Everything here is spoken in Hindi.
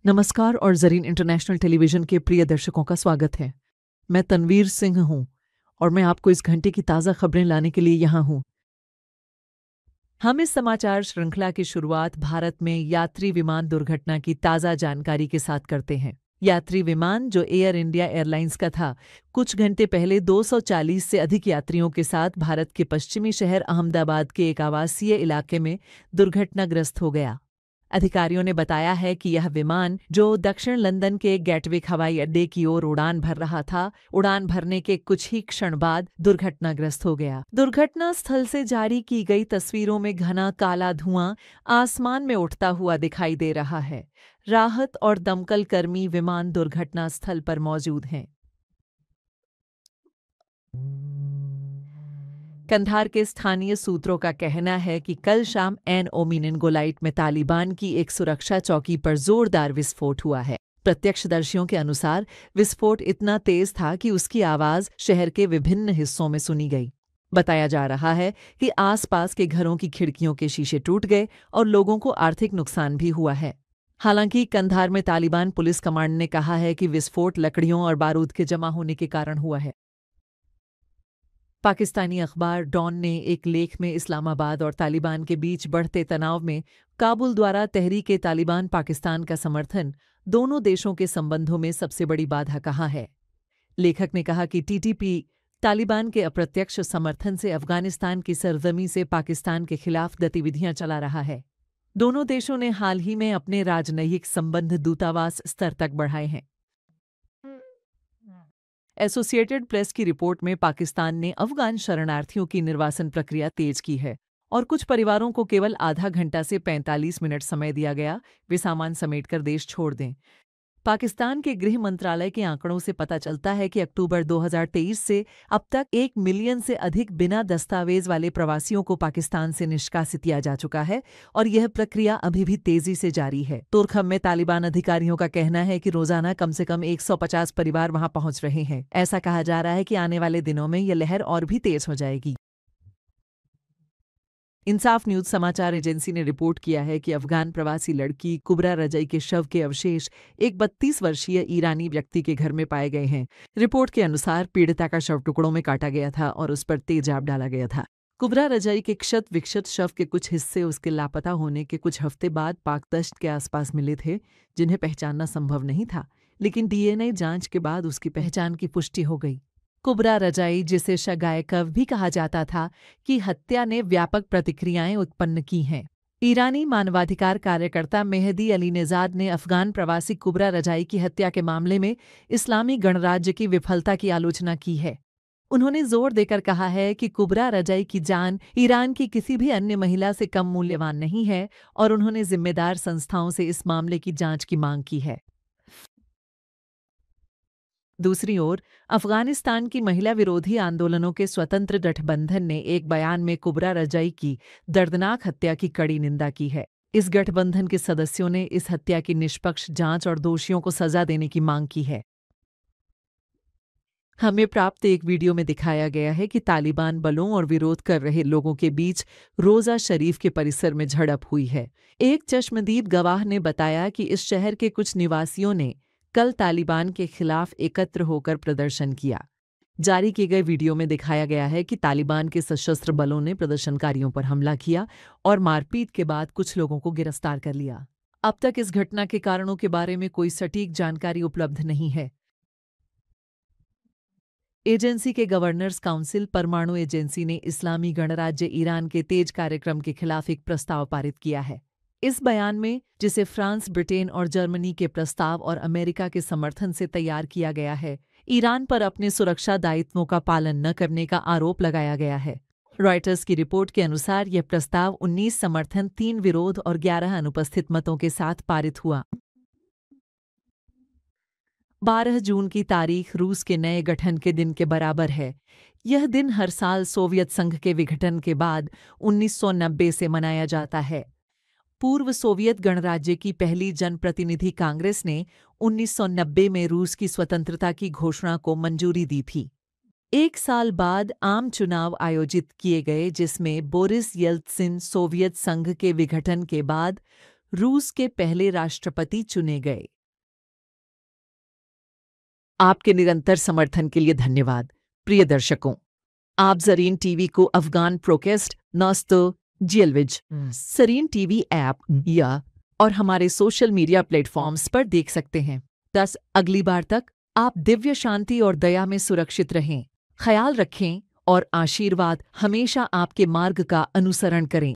नमस्कार और ज़रीन इंटरनेशनल टेलीविज़न के प्रिय दर्शकों का स्वागत है। मैं तनवीर सिंह हूँ और मैं आपको इस घंटे की ताज़ा खबरें लाने के लिए यहाँ हूँ। हम इस समाचार श्रृंखला की शुरुआत भारत में यात्री विमान दुर्घटना की ताज़ा जानकारी के साथ करते हैं। यात्री विमान जो एयर इंडिया एयरलाइंस का था, कुछ घंटे पहले 240 से अधिक यात्रियों के साथ भारत के पश्चिमी शहर अहमदाबाद के एक आवासीय इलाके में दुर्घटनाग्रस्त हो गया। अधिकारियों ने बताया है कि यह विमान जो दक्षिण लंदन के गैटविक हवाई अड्डे की ओर उड़ान भर रहा था, उड़ान भरने के कुछ ही क्षण बाद दुर्घटनाग्रस्त हो गया। दुर्घटना स्थल से जारी की गई तस्वीरों में घना काला धुआं आसमान में उठता हुआ दिखाई दे रहा है। राहत और दमकल कर्मी विमान दुर्घटना स्थल पर मौजूद हैं। कंधार के स्थानीय सूत्रों का कहना है कि कल शाम एन ओमिनिनगोलाइट में तालिबान की एक सुरक्षा चौकी पर जोरदार विस्फोट हुआ है। प्रत्यक्षदर्शियों के अनुसार विस्फोट इतना तेज था कि उसकी आवाज शहर के विभिन्न हिस्सों में सुनी गई। बताया जा रहा है कि आसपास के घरों की खिड़कियों के शीशे टूट गए और लोगों को आर्थिक नुकसान भी हुआ है। हालांकि कंधार में तालिबान पुलिस कमांड ने कहा है कि विस्फोट लकड़ियों और बारूद के जमा होने के कारण हुआ है। पाकिस्तानी अखबार डॉन ने एक लेख में इस्लामाबाद और तालिबान के बीच बढ़ते तनाव में काबुल द्वारा तहरीक तालिबान पाकिस्तान का समर्थन दोनों देशों के संबंधों में सबसे बड़ी बाधा कहा है। लेखक ने कहा कि टीटीपी तालिबान के अप्रत्यक्ष समर्थन से अफगानिस्तान की सरजमी से पाकिस्तान के खिलाफ गतिविधियां चला रहा है। दोनों देशों ने हाल ही में अपने राजनयिक संबंध दूतावास स्तर तक बढ़ाए हैं। एसोसिएटेड प्रेस की रिपोर्ट में पाकिस्तान ने अफगान शरणार्थियों की निर्वासन प्रक्रिया तेज की है और कुछ परिवारों को केवल आधा घंटा से 45 मिनट समय दिया गया वे सामान समेटकर देश छोड़ दें। पाकिस्तान के गृह मंत्रालय के आंकड़ों से पता चलता है कि अक्टूबर 2023 से अब तक 1 मिलियन से अधिक बिना दस्तावेज वाले प्रवासियों को पाकिस्तान से निष्कासित किया जा चुका है और यह प्रक्रिया अभी भी तेजी से जारी है। तुर्खम में तालिबान अधिकारियों का कहना है कि रोजाना कम से कम 150 परिवार वहां पहुंच रहे हैं। ऐसा कहा जा रहा है कि आने वाले दिनों में यह लहर और भी तेज हो जाएगी। इंसाफ न्यूज समाचार एजेंसी ने रिपोर्ट किया है कि अफगान प्रवासी लड़की कुबरा रजई के शव के अवशेष एक 32 वर्षीय ईरानी व्यक्ति के घर में पाए गए हैं। रिपोर्ट के अनुसार पीड़िता का शव टुकड़ों में काटा गया था और उस पर तेजाब डाला गया था। कुबरा रजई के क्षत विक्षत शव के कुछ हिस्से उसके लापता होने के कुछ हफ्ते बाद पाक दश्त के आसपास मिले थे, जिन्हें पहचानना संभव नहीं था, लेकिन डीएनए जांच के बाद उसकी पहचान की पुष्टि हो गई। कुबरा रजाई, जिसे शगायकव भी कहा जाता था, की हत्या ने व्यापक प्रतिक्रियाएं उत्पन्न की हैं। ईरानी मानवाधिकार कार्यकर्ता मेहदी अली नेजाद ने अफगान प्रवासी कुबरा रजाई की हत्या के मामले में इस्लामी गणराज्य की विफलता की आलोचना की है। उन्होंने जोर देकर कहा है कि कुबरा रजाई की जान ईरान की किसी भी अन्य महिला से कम मूल्यवान नहीं है और उन्होंने जिम्मेदार संस्थाओं से इस मामले की जांच की मांग की है। दूसरी ओर अफगानिस्तान की महिला विरोधी आंदोलनों के स्वतंत्र गठबंधन ने एक बयान में कुबरा रजाई की दर्दनाक हत्या की कड़ी निंदा की है। इस गठबंधन के सदस्यों ने इस हत्या की निष्पक्ष जांच और दोषियों को सजा देने की मांग की है। हमें प्राप्त एक वीडियो में दिखाया गया है कि तालिबान बलों और विरोध कर रहे लोगों के बीच रोजा शरीफ के परिसर में झड़प हुई है। एक चश्मदीद गवाह ने बताया कि इस शहर के कुछ निवासियों ने कल तालिबान के खिलाफ एकत्र होकर प्रदर्शन किया। जारी किए गए वीडियो में दिखाया गया है कि तालिबान के सशस्त्र बलों ने प्रदर्शनकारियों पर हमला किया और मारपीट के बाद कुछ लोगों को गिरफ्तार कर लिया। अब तक इस घटना के कारणों के बारे में कोई सटीक जानकारी उपलब्ध नहीं है। एजेंसी के गवर्नर्स काउंसिल परमाणु एजेंसी ने इस्लामी गणराज्य ईरान के तेज कार्यक्रम के खिलाफ एक प्रस्ताव पारित किया है। इस बयान में, जिसे फ्रांस, ब्रिटेन और जर्मनी के प्रस्ताव और अमेरिका के समर्थन से तैयार किया गया है, ईरान पर अपने सुरक्षा दायित्वों का पालन न करने का आरोप लगाया गया है। रॉयटर्स की रिपोर्ट के अनुसार यह प्रस्ताव 19 समर्थन, 3 विरोध और 11 अनुपस्थित मतों के साथ पारित हुआ। 12 जून की तारीख रूस के नए गठन के दिन के बराबर है। यह दिन हर साल सोवियत संघ के विघटन के बाद 1990 से मनाया जाता है। पूर्व सोवियत गणराज्य की पहली जनप्रतिनिधि कांग्रेस ने 1990 में रूस की स्वतंत्रता की घोषणा को मंजूरी दी थी। एक साल बाद आम चुनाव आयोजित किए गए जिसमें बोरिस येल्त्सिन सोवियत संघ के विघटन के बाद रूस के पहले राष्ट्रपति चुने गए। आपके निरंतर समर्थन के लिए धन्यवाद। प्रिय दर्शकों, आप ज़रीन टीवी को अफ़गान प्रोकेस्ट नॉस्तो जेलविज ज़रीन टीवी ऐप या और हमारे सोशल मीडिया प्लेटफॉर्म्स पर देख सकते हैं। अगली बार तक आप दिव्य शांति और दया में सुरक्षित रहें। ख्याल रखें और आशीर्वाद हमेशा आपके मार्ग का अनुसरण करें।